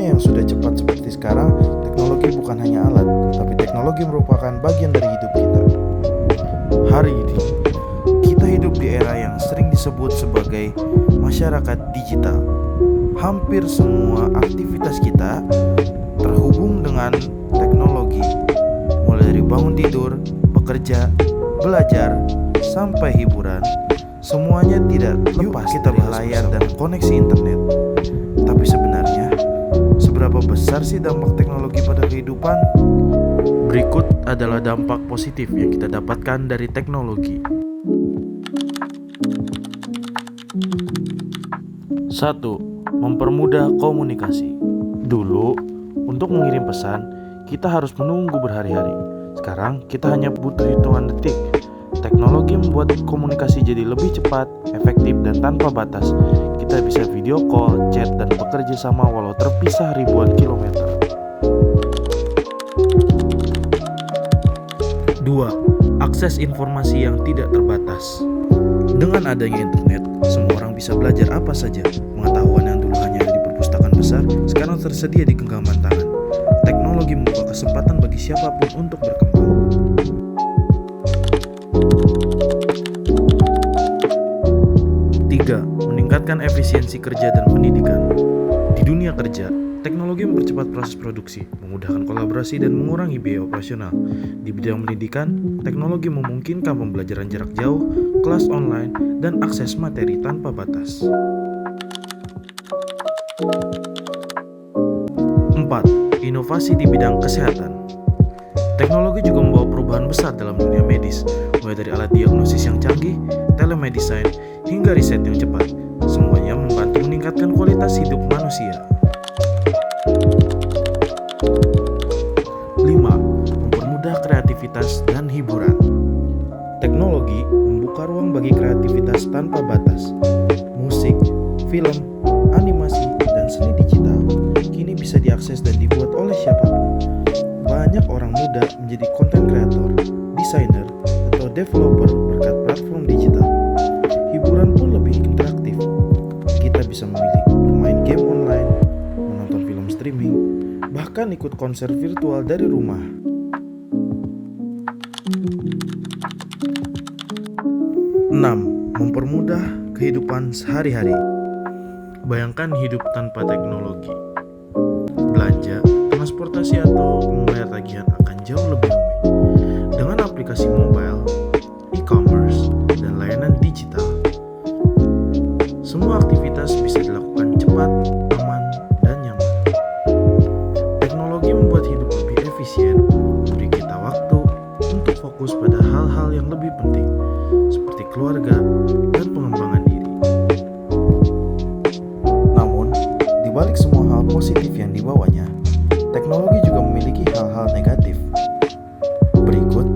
dunia yang sudah cepat seperti sekarang, teknologi bukan hanya alat, tapi teknologi merupakan bagian dari hidup kita. Hari ini, kita hidup di era yang sering disebut sebagai masyarakat digital. Hampir semua aktivitas kita terhubung dengan teknologi, mulai dari bangun tidur, bekerja, belajar, sampai hiburan. Semuanya tidak lepas dari layar dan koneksi internet. Tapi sebenarnya, seberapa besar sih dampak teknologi pada kehidupan? Berikut adalah dampak positif yang kita dapatkan dari teknologi. 1. Mempermudah komunikasi. Dulu, untuk mengirim pesan, kita harus menunggu berhari-hari. Sekarang, kita hanya butuh hitungan detik. Teknologi membuat komunikasi jadi lebih cepat, efektif, dan tanpa batas. Kita bisa video call, chat, dan bekerja sama walau terpisah ribuan kilometer. 2. Akses informasi yang tidak terbatas. Dengan adanya internet, semua orang bisa belajar apa saja. Pengetahuan yang dulu hanya ada di perpustakaan besar, sekarang tersedia di genggaman tangan. Teknologi membuka kesempatan bagi siapapun untuk berkembang. 3. Meningkatkan efisiensi kerja dan pendidikan. Di dunia kerja, teknologi mempercepat proses produksi, memudahkan kolaborasi, dan mengurangi biaya operasional. Di bidang pendidikan, teknologi memungkinkan pembelajaran jarak jauh, kelas online, dan akses materi tanpa batas. 4. Inovasi di bidang kesehatan. Teknologi juga membawa perubahan besar dalam dunia medis, mulai dari alat diagnosis yang canggih, telemedicine, hingga riset yang cepat. Semuanya membantu meningkatkan kualitas hidup manusia. 5. Mempermudah kreativitas dan hiburan. Teknologi membuka ruang bagi kreativitas tanpa batas. Musik, film, animasi, dan seni digital kini bisa diakses dan dibuat oleh siapapun. Banyak orang muda menjadi content creator, desainer, atau developer berkat platform digital. Hiburan pun lebih interaktif. Kita bisa memilih bermain game online, menonton film streaming, bahkan ikut konser virtual dari rumah. 6. Mempermudah kehidupan sehari-hari. Bayangkan hidup tanpa teknologi. Belanja, transportasi, atau membayar tagihan akan jauh lebih rumit. Dengan aplikasi mobile, e-commerce, dan layanan digital, semua aktivitas bisa dilakukan cepat, aman, dan nyaman. Teknologi membuat hidup lebih efisien, memberi kita waktu untuk fokus pada hal-hal yang lebih penting, seperti keluarga dan pengembangan diri. Namun, di balik semua hal positif yang dibawanya, teknologi juga memiliki hal-hal negatif. Berikut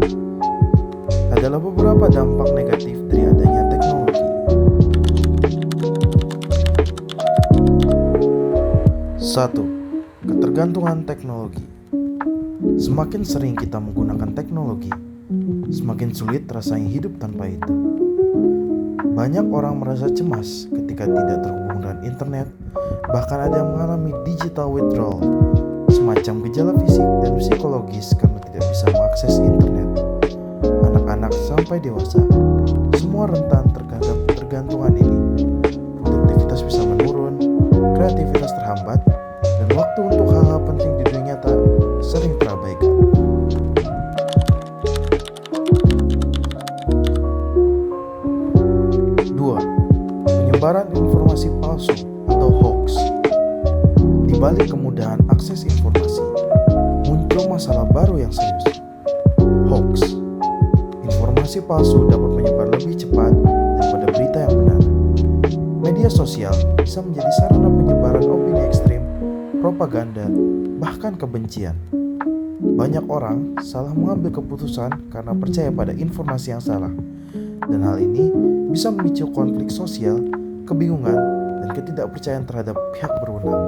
adalah beberapa dampak negatif dari adanya teknologi. 1. Ketergantungan teknologi. Semakin sering kita menggunakan teknologi, semakin sulit rasanya hidup tanpa itu. Banyak orang merasa cemas ketika tidak terhubung dengan internet, bahkan ada yang mengalami digital withdrawal, semacam gejala fisik dan psikologis karena tidak bisa mengakses internet. Anak-anak sampai dewasa, semua rentan terhadap ketergantungan ini. Produktivitas bisa menurun, kreativitas terhambat, dan waktu untuk hal-hal penting di dunia nyata sering terabaikan. 2. Penyebaran informasi palsu atau hoax. Di balik kemudahan akses informasi, muncul masalah baru yang serius. Hoax. Informasi palsu dapat menyebar lebih cepat daripada berita yang benar. Media sosial bisa menjadi sarana penyebaran opini ekstrim, propaganda, bahkan kebencian. Banyak orang salah mengambil keputusan karena percaya pada informasi yang salah, dan hal ini bisa memicu konflik sosial, kebingungan, dan ketidakpercayaan terhadap pihak berwenang.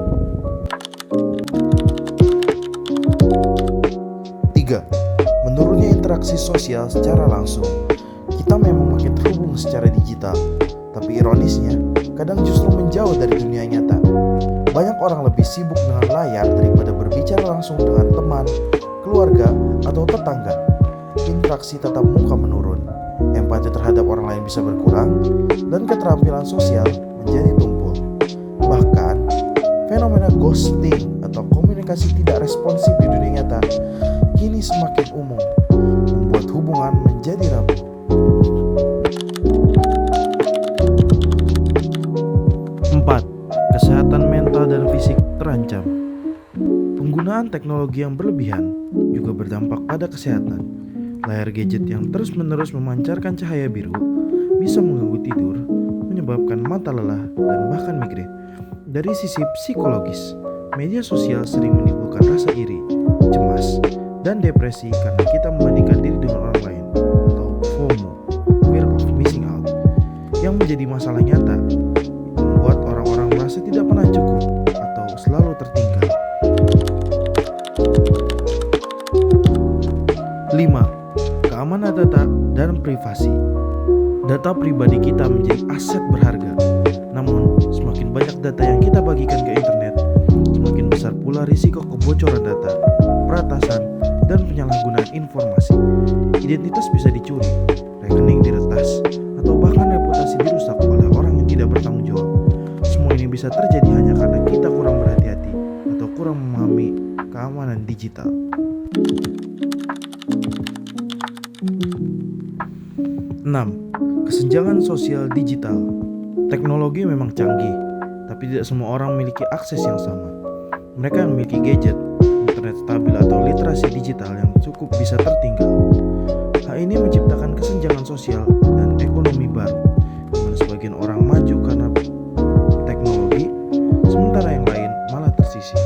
3. Menurunnya interaksi sosial secara langsung. Kita memang makin terhubung secara digital, tapi ironisnya, kadang justru menjauh dari dunia nyata. Banyak orang lebih sibuk dengan layar daripada berbicara langsung dengan teman, keluarga, atau tetangga. Interaksi tatap muka menurun, empati terhadap orang lain bisa berkurang, dan keterampilan sosial menjadi tumpul. Bahkan, fenomena ghosting atau komunikasi tidak responsif di dunia nyata kini semakin umum, membuat hubungan menjadi rapuh. 4. Kesehatan mental dan fisik terancam. Penggunaan teknologi yang berlebihan juga berdampak pada kesehatan. Layar gadget yang terus-menerus memancarkan cahaya biru bisa mengganggu tidur, menyebabkan mata lelah, dan bahkan migrain. Dari sisi psikologis, media sosial sering menimbulkan rasa iri, cemas, dan depresi karena kita membandingkan diri dengan orang lain atau FOMO, fear of missing out, yang menjadi masalah nyata, membuat orang-orang merasa tidak pernah cukup atau selalu tertinggal. 5. Keamanan data dan privasi. Data pribadi kita menjadi aset berharga. Namun, semakin banyak data yang kita bagikan ke internet, semakin besar pula risiko kebocoran data, peretasan, dan penyalahgunaan informasi. Identitas bisa dicuri, rekening diretas, atau bahkan reputasi dirusak oleh orang yang tidak bertanggung jawab. Semua ini bisa terjadi hanya karena kita kurang berhati-hati atau kurang memahami keamanan digital. 6. Kesenjangan sosial digital. Teknologi memang canggih, tapi tidak semua orang memiliki akses yang sama. Mereka yang memiliki gadget, internet stabil, atau literasi digital yang cukup bisa tertinggal. Hal ini menciptakan kesenjangan sosial dan ekonomi baru, di mana sebagian orang maju karena teknologi, sementara yang lain malah tersisih.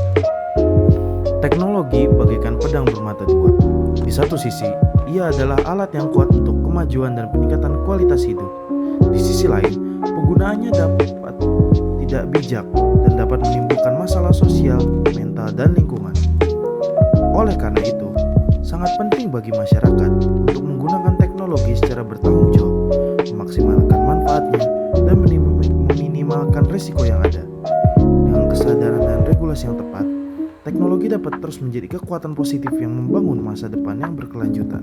Teknologi bagaikan pedang bermata dua. Di satu sisi, ia adalah alat yang kuat untuk kemajuan dan peningkatan kualitas hidup. Di sisi lain, penggunaannya dapat tidak bijak dan dapat menimbulkan masalah sosial, mental, dan lingkungan. Oleh karena itu, sangat penting bagi masyarakat untuk menggunakan teknologi secara bertanggung jawab, memaksimalkan manfaatnya, dan meminimalkan risiko yang ada. Dengan kesadaran dan regulasi yang tepat, teknologi dapat terus menjadi kekuatan positif yang membangun masa depan yang berkelanjutan.